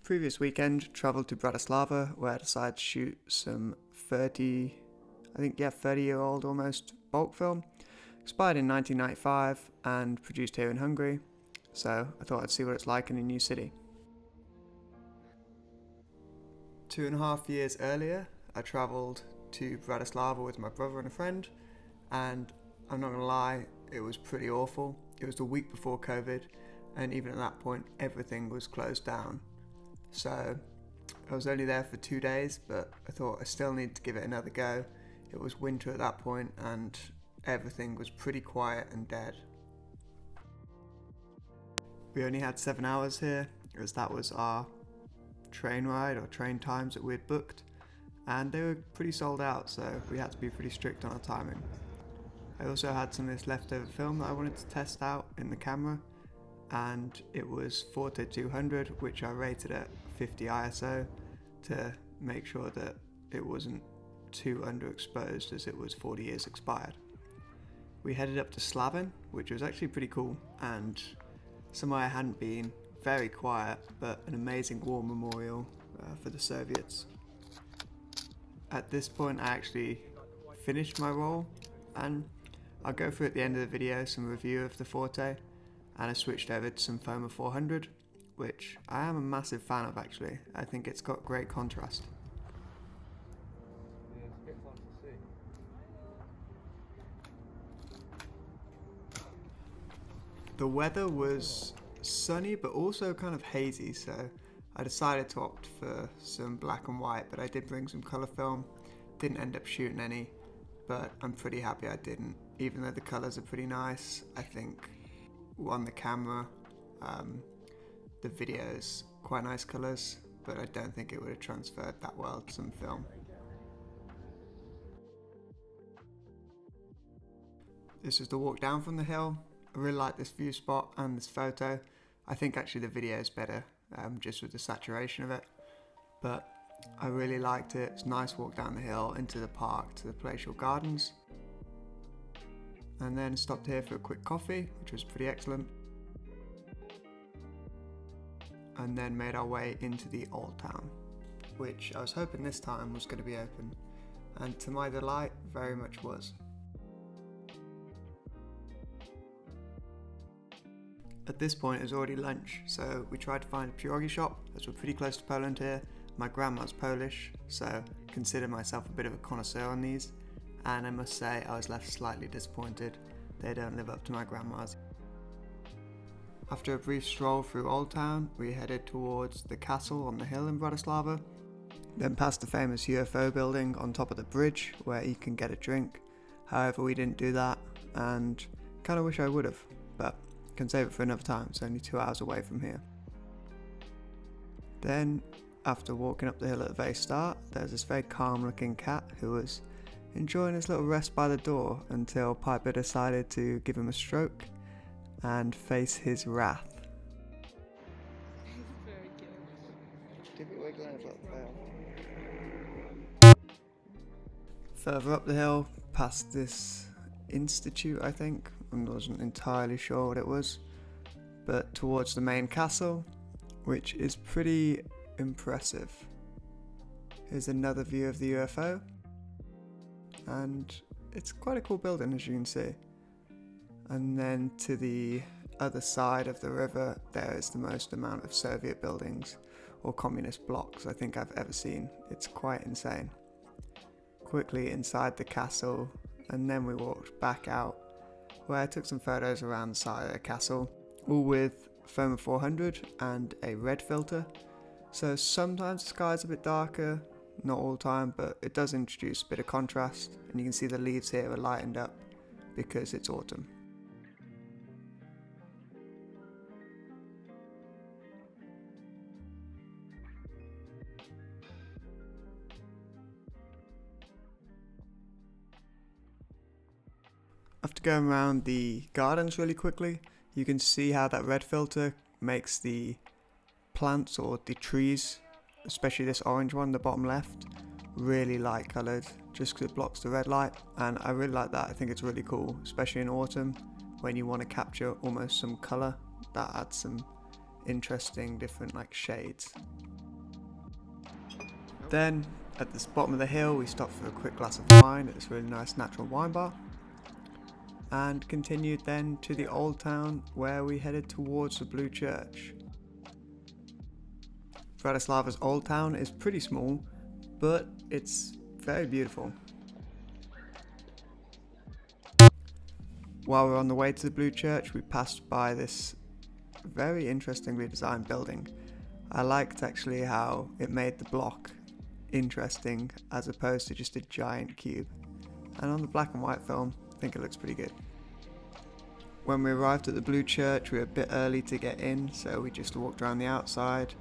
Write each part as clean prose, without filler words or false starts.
Previous weekend, travelled to Bratislava where I decided to shoot some 30-year-old almost bulk film, expired in 1995 and produced here in Hungary, so I thought I'd see what it's like in a new city. 2.5 years earlier, I travelled to Bratislava with my brother and a friend, and I'm not gonna lie, it was pretty awful. It was the week before COVID, and even at that point, everything was closed down. So I was only there for 2 days, but I thought I still need to give it another go. It was winter at that point, and everything was pretty quiet and dead. We only had 7 hours here, as that was our train ride or train times that we had booked, and they were pretty sold out, so we had to be pretty strict on our timing. I also had some of this leftover film that I wanted to test out in the camera, and it was Forte 200, which I rated at 50 ISO to make sure that it wasn't too underexposed as it was 40 years expired. We headed up to Slavin, which was actually pretty cool and somewhere I hadn't been, very quiet, but an amazing war memorial for the Soviets. At this point I actually finished my roll, and I'll go through at the end of the video some review of the Forte, and I switched over to some Foma 400, which I am a massive fan of actually. I think it's got great contrast. Yeah, it's a bit fun to see. The weather was sunny but also kind of hazy, so I decided to opt for some black and white, but I did bring some colour film. Didn't end up shooting any, but I'm pretty happy I didn't. Even though the colours are pretty nice, I think on the camera, the video's quite nice colours, but I don't think it would have transferred that well to some film. This is the walk down from the hill. I really like this view spot and this photo. I think actually the video is better, just with the saturation of it, but I really liked it. It's a nice walk down the hill into the park to the palatial gardens, and then stopped here for a quick coffee, which was pretty excellent, and then made our way into the old town, which I was hoping this time was going to be open, and to my delight very much was. At this point it was already lunch, so we tried to find a pierogi shop, as we're pretty close to Poland here. My grandma's Polish, so consider myself a bit of a connoisseur on these, and I must say I was left slightly disappointed. They don't live up to my grandma's. After a brief stroll through Old Town, we headed towards the castle on the hill in Bratislava, then past the famous UFO building on top of the bridge where you can get a drink. However, we didn't do that, and kind of wish I would have, but can save it for another time. It's only 2 hours away from here. Then, after walking up the hill at the very start, there's this very calm looking cat who was enjoying his little rest by the door until Piper decided to give him a stroke and face his wrath. Very cute. Further up the hill, past this institute, I think. I wasn't entirely sure what it was, but towards the main castle, which is pretty impressive. Here's another view of the UFO, and it's quite a cool building, as you can see. And then to the other side of the river, there is the most amount of Soviet buildings or communist blocks I think I've ever seen. It's quite insane. Quickly inside the castle, and then we walked back out, where I took some photos around the side of the castle, all with Foma 400 and a red filter. So sometimes the sky's a bit darker, not all the time, but it does introduce a bit of contrast, and you can see the leaves here are lightened up because it's autumn. After going around the gardens really quickly, you can see how that red filter makes the plants or the trees, especially this orange one, the bottom left, really light coloured just because it blocks the red light, and I really like that. I think it's really cool, especially in autumn when you want to capture almost some colour that adds some interesting different like shades. Then at the bottom of the hill we stopped for a quick glass of wine at this really nice natural wine bar, and continued then to the old town where we headed towards the Blue Church. Bratislava's old town is pretty small, but it's very beautiful. While we're on the way to the Blue Church, we passed by this very interestingly designed building. I liked actually how it made the block interesting as opposed to just a giant cube. And on the black and white film, I think it looks pretty good. When we arrived at the Blue Church, we were a bit early to get in, so we just walked around the outside,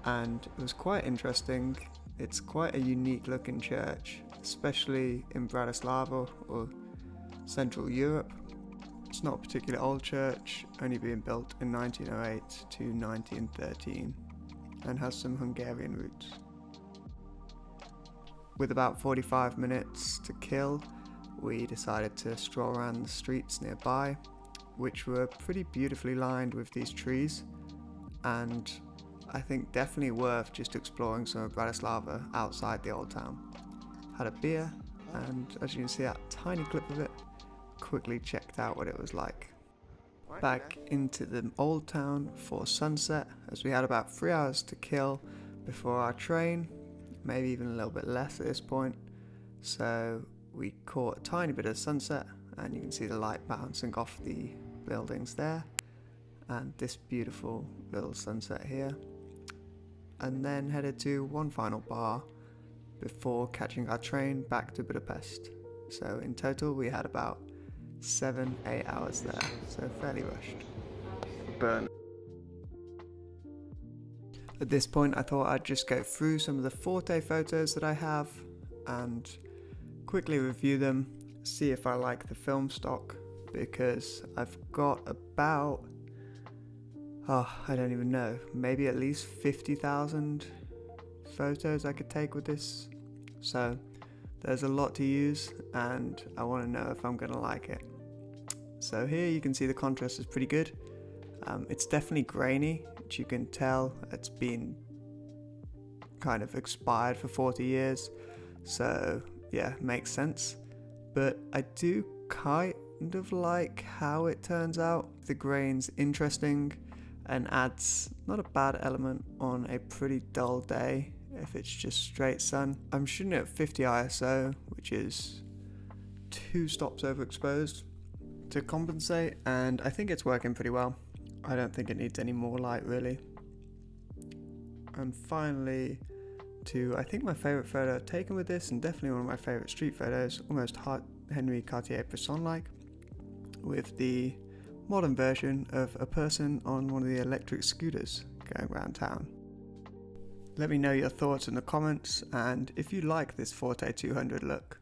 and it was quite interesting. It's quite a unique looking church, especially in Bratislava or Central Europe. It's not a particularly old church, only being built in 1908 to 1913, and has some Hungarian roots. With about 45 minutes to kill, we decided to stroll around the streets nearby, which were pretty beautifully lined with these trees, and I think definitely worth just exploring some of Bratislava outside the old town. Had a beer, and as you can see, that tiny clip of it, quickly checked out what it was like. Back into the old town for sunset, as we had about 3 hours to kill before our train, maybe even a little bit less at this point, so we caught a tiny bit of sunset, and you can see the light bouncing off the buildings there, and this beautiful little sunset here, and then headed to one final bar before catching our train back to Budapest. So in total we had about 7-8 hours there, so fairly rushed. Burn. At this point I thought I'd just go through some of the Forte photos that I have and quickly review them, see if I like the film stock, because I've got about, I don't even know, maybe at least 50,000 photos I could take with this, so there's a lot to use and I want to know if I'm going to like it. So here you can see the contrast is pretty good. It's definitely grainy, which you can tell it's been kind of expired for 40 years, so yeah, makes sense. But I do kind of like how it turns out. The grain's interesting and adds not a bad element on a pretty dull day if it's just straight sun. I'm shooting at 50 ISO, which is 2 stops overexposed to compensate, and I think it's working pretty well. I don't think it needs any more light really. And finally, to I think my favourite photo taken with this, and definitely one of my favourite street photos, almost Henry Cartier-Bresson like, with the modern version of a person on one of the electric scooters going around town. Let me know your thoughts in the comments, and if you like this Forte 200 look.